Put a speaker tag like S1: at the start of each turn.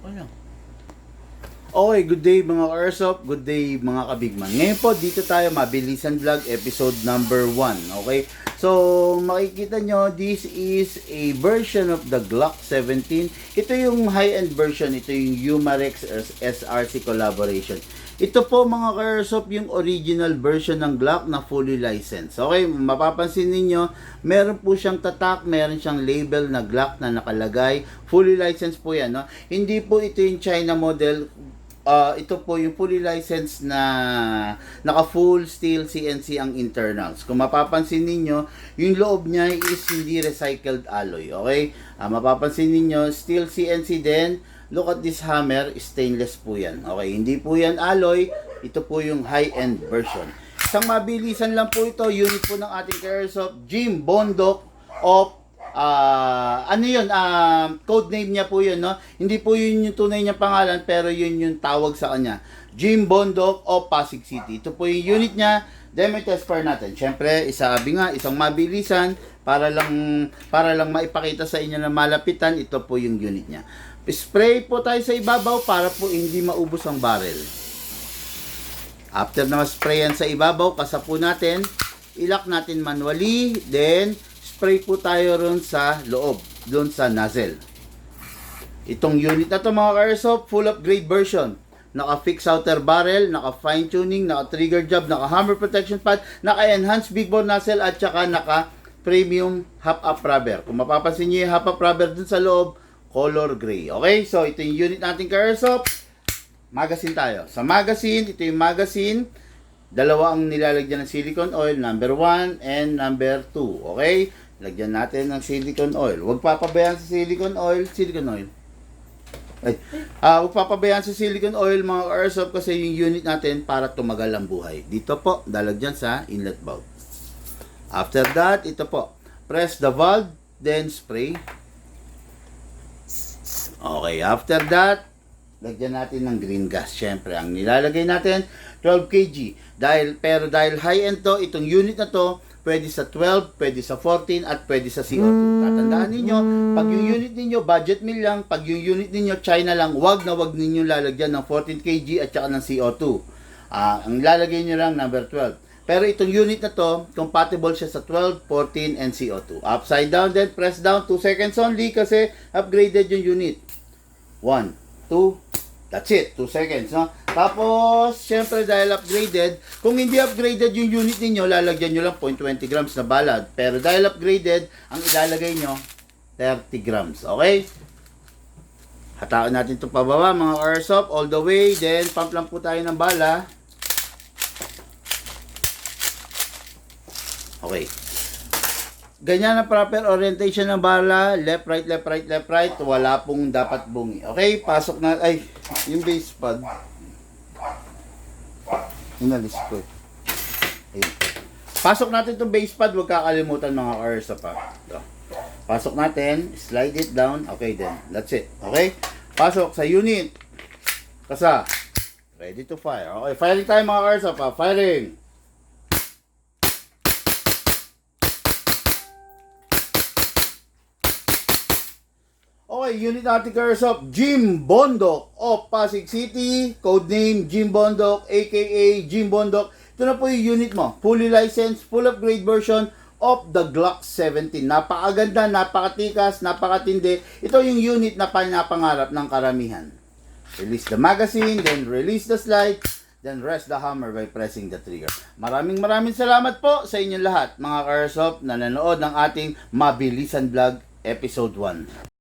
S1: Ano? Okay, good day mga ka-airsoft, good day mga kabigman. Ngayon po, dito tayo, Mabilisan Vlog, episode number 1. Okay? So, makikita nyo, this is a version of the Glock 17. Ito yung high-end version, ito yung Umarex SRC collaboration. Ito po mga ka-airsoft, yung original version ng Glock na fully licensed. Okay, mapapansin ninyo, meron po siyang tatak, meron siyang label na Glock na nakalagay. Fully licensed po yan. No? Hindi po ito yung China model. Ito po yung fully licensed na naka full steel CNC ang internals. Kung mapapansin ninyo, yung loob niya is hindi recycled alloy. Okay? Mapapansin ninyo, steel CNC din. Look at this hammer, stainless po yan. Okay, hindi po yan alloy. Ito po yung high-end version. Isang mabilisan lang po ito. Unit po ng ating Airsoft Jim Bondok of ano yun, code name niya po yun, no? Hindi po yun yung tunay niyang pangalan, pero yun yung tawag sa kanya. Jim Bondok of Pasig City. Ito po yung unit niya. Demo test par natin. Siyempre, isabi nga, isang mabilisan para lang maipakita sa inyo na malapitan. Ito po yung unit niya. Spray po tayo sa ibabaw para po hindi maubos ang barrel. After na ma-sprayan sa ibabaw, kasa po natin, ilak natin manually, then spray po tayo ron sa loob, doon sa nozzle. Itong unit na to mga ka-airsoft, full upgrade version. Naka-fix outer barrel, naka-fine tuning, naka-trigger job, naka-hammer protection pad, naka-enhanced big bore nozzle, at saka naka-premium half-up rubber. Kung mapapansin nyo yung half-up rubber dun sa loob, color gray. Okay? So, ito yung unit natin ka-airsoft. Magazine tayo. Sa magazine, ito yung magazine. Dalawa ang nilalagyan ng silicone oil, number 1 and number 2. Okay? Lagyan natin ng silicone oil. Huwag papabayaan sa silicone oil. Huwag papabayaan sa silicone oil mga airsoft kasi yung unit natin para tumagal ang buhay. Dito po, dalagyan sa inlet valve. After that, ito po. Press the valve, then spray. Okay, after that, lagyan natin ng green gas. Siyempre, ang nilalagay natin, 12 kg. Pero dahil high-end to, itong unit na to, pwede sa 12, pwede sa 14, at pwede sa CO2. Tatandaan ninyo, pag yung unit ninyo, budget meal lang, pag yung unit ninyo, China lang, wag ninyo lalagyan ng 14 kg at saka ng CO2. Ang lalagay nyo lang, number 12. Pero itong unit na to, compatible siya sa 12, 14, and CO2. Upside down, then press down, 2 seconds only kasi upgraded yung unit. 1, 2, that's it, 2 seconds, no? Tapos, syempre dahil upgraded, kung hindi upgraded yung unit niyo, lalagyan nyo lang 0.20 grams na balad. Pero dahil upgraded, ang ilalagay nyo, 30 grams, okay? Hataan natin ito pababa, mga airsoft, all the way, then pump lang po tayo ng bala. Okay. Ganyan ang proper orientation ng bala, left, right, left, right, left, right, wala pong dapat bungi. Okay, pasok na, yung base pad. Inalis ko. Ayun. Pasok natin itong base pad, huwag kakalimutan mga airsoft pa. Pasok natin, slide it down, okay then, that's it. Okay, pasok sa unit. Kasa, ready to fire. Okay, firing tayo mga airsoft pa, firing. Okay, unit natin ka-airsoft, Jim Bondok of Pasig City, codename Jim Bondok, aka Jim Bondok. Ito na po yung unit mo, fully licensed, full upgrade version of the Glock 17. Napakaganda, napakatikas, napakatindi. Ito yung unit na pinapangarap ng karamihan. Release the magazine, then release the slide, then rest the hammer by pressing the trigger. Maraming salamat po sa inyong lahat, mga ka-airsoft na nanood ng ating Mabilisan Vlog Episode 1.